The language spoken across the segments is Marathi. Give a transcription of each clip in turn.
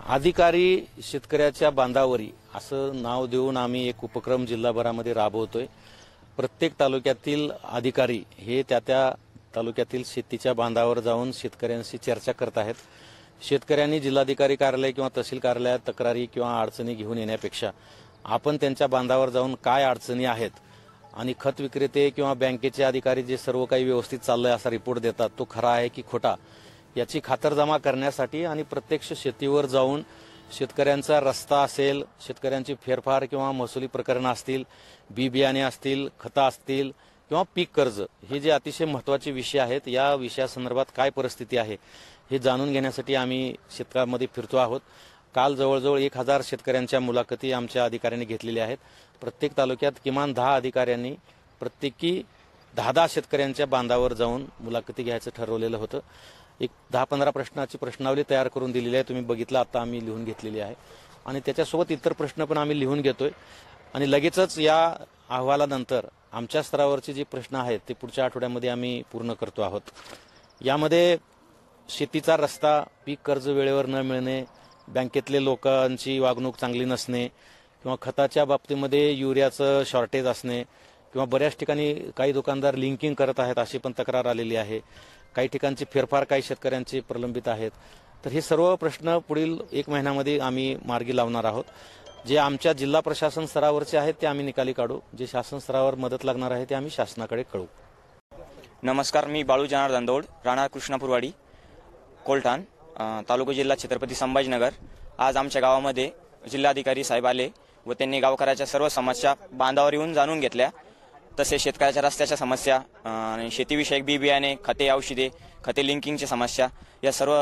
अधिकारी शेतकऱ्याच्या बांधावरी असं नाव देऊन आम्ही एक उपक्रम जिल्हाभरामध्ये राबवतोय। प्रत्येक तालुक्यातील अधिकारी हे त्या तालुक्यातील शेतीच्या बांधावर जाऊन शेतकऱ्यांशी चर्चा करत आहेत। शेतकऱ्यांनी जिल्हाधिकारी कार्यालय किंवा तहसील कार्यालयात तक्रारी किंवा अडचणी घेऊन येण्यापेक्षा आपण त्यांच्या बांधावर जाऊन काय अडचणी आहेत आणि खत विक्रेते किंवा बँकेचे अधिकारी जे सर्व काही व्यवस्थित चाललंय असा रिपोर्ट देतात तो खरा आहे की खोटा याची खातरजमा करण्यासाठी आणि प्रत्यक्ष शेतीवर जाऊन शेतकऱ्यांचा रस्ता असेल, शेतकऱ्यांची फेरफार किंवा महसुली प्रकरणं असतील, बी बियाणे असतील, खतं असतील किंवा पीक कर्ज हे जे अतिशय महत्त्वाचे विषय आहेत या विषयासंदर्भात काय परिस्थिती आहे हे जाणून घेण्यासाठी आम्ही शेतकऱ्यांमध्ये फिरतो आहोत। काल जवळजवळ 1000 शेतकऱ्यांच्या मुलाखती आमच्या अधिकाऱ्यांनी घेतलेल्या आहेत। प्रत्येक तालुक्यात किमान 10 अधिकाऱ्यांनी प्रत्येकी 10 शेतकऱ्यांच्या बांधावर जाऊन मुलाखती घ्यायचं ठरवलेलं होतं। एक 10-15 प्रश्नाची प्रश्नावली तयार करून दिलेली आहे, तुम्ही बघितलं, आता आम्ही लिहून घेतलेली आहे आणि त्याच्यासोबत इतर प्रश्न पण आम्ही लिहून घेतोय आणि लगेचच या अहवालानंतर आमच्या स्तरावरचे जे प्रश्न आहेत ते पुढच्या आठवड्यामध्ये आम्ही पूर्ण करतो आहोत। यामध्ये शेतीचा रस्ता, पीक कर्ज वेळेवर न मिळणे, बँकेतले लोकांची वागणूक चांगली नसणे किंवा खताच्या बाबतीमध्ये युरियाचं शॉर्टेज असणे किंवा बऱ्याच ठिकाणी काही दुकानदार लिंकिंग करत आहेत अशी पण तक्रार आलेली आहे। काही ठिकाणची फेरफार काही शेतकऱ्यांची प्रलंबित आहेत। तर हे सर्व प्रश्न पुढील 1 महिन्यामध्ये आम्ही मार्गी लावणार आहोत। जे आमच्या जिल्हा प्रशासन स्तरावरचे आहेत ते आम्ही निकाली काढू, जे शासन स्तरावर मदत लागणार आहे ते आम्ही शासनाकडे कळवू। नमस्कार, मी बाळू जनार्दन दौड, राणा कृष्णापूरवाडी, कोलठाण, तालुका जिल्हा छत्रपती संभाजीनगर। आज आमच्या गावामध्ये जिल्हाधिकारी साहेब आले व त्यांनी गावकऱ्याच्या सर्व समस्या बांधावर येऊन जाणून घेतल्या। तसेच शेतकऱ्याच्या रस्त्याच्या समस्या आणि शेतीविषयक बी बियाणे, खते, औषधे, खते लिंकिंगच्या समस्या या सर्व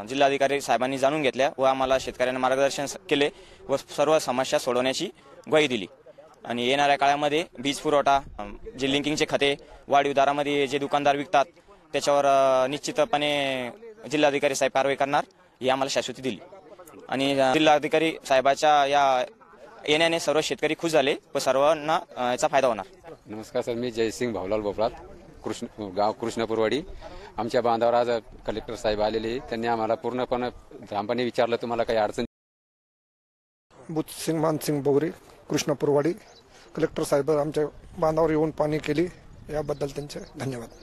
जिल्हाधिकारी साहेबांनी जाणून घेतल्या व आम्हाला शेतकऱ्यांना मार्गदर्शन केले व सर्व समस्या सोडवण्याची ग्वाही दिली। आणि येणाऱ्या काळामध्ये वीज पुरवठा, जे लिंकिंगचे खते वाढीव दरामध्ये जे दुकानदार विकतात त्याच्यावर निश्चितपणे जिल्हाधिकारी साहेब कारवाई करणार ही आम्हाला शाश्वती दिली। आणि जिल्हाधिकारी साहेबाच्या या येण्याने सर्व शेतकरी खुश झाले व सर्वांना याचा फायदा होणार। नमस्कार सर, मी जयसिंग भाऊलाल बोपरात, गाव कृष्णापूरवाडी। आमच्या बांधावर आज कलेक्टर साहेब आलेले, त्यांनी आम्हाला पूर्णपणे ठामपणे विचारलं तुम्हाला काही अडचण। बुधसिंग मानसिंग बोगरे, कृष्णापूरवाडी। कलेक्टर साहेब आमच्या बांधावर येऊन पाणी केली याबद्दल त्यांचे धन्यवाद।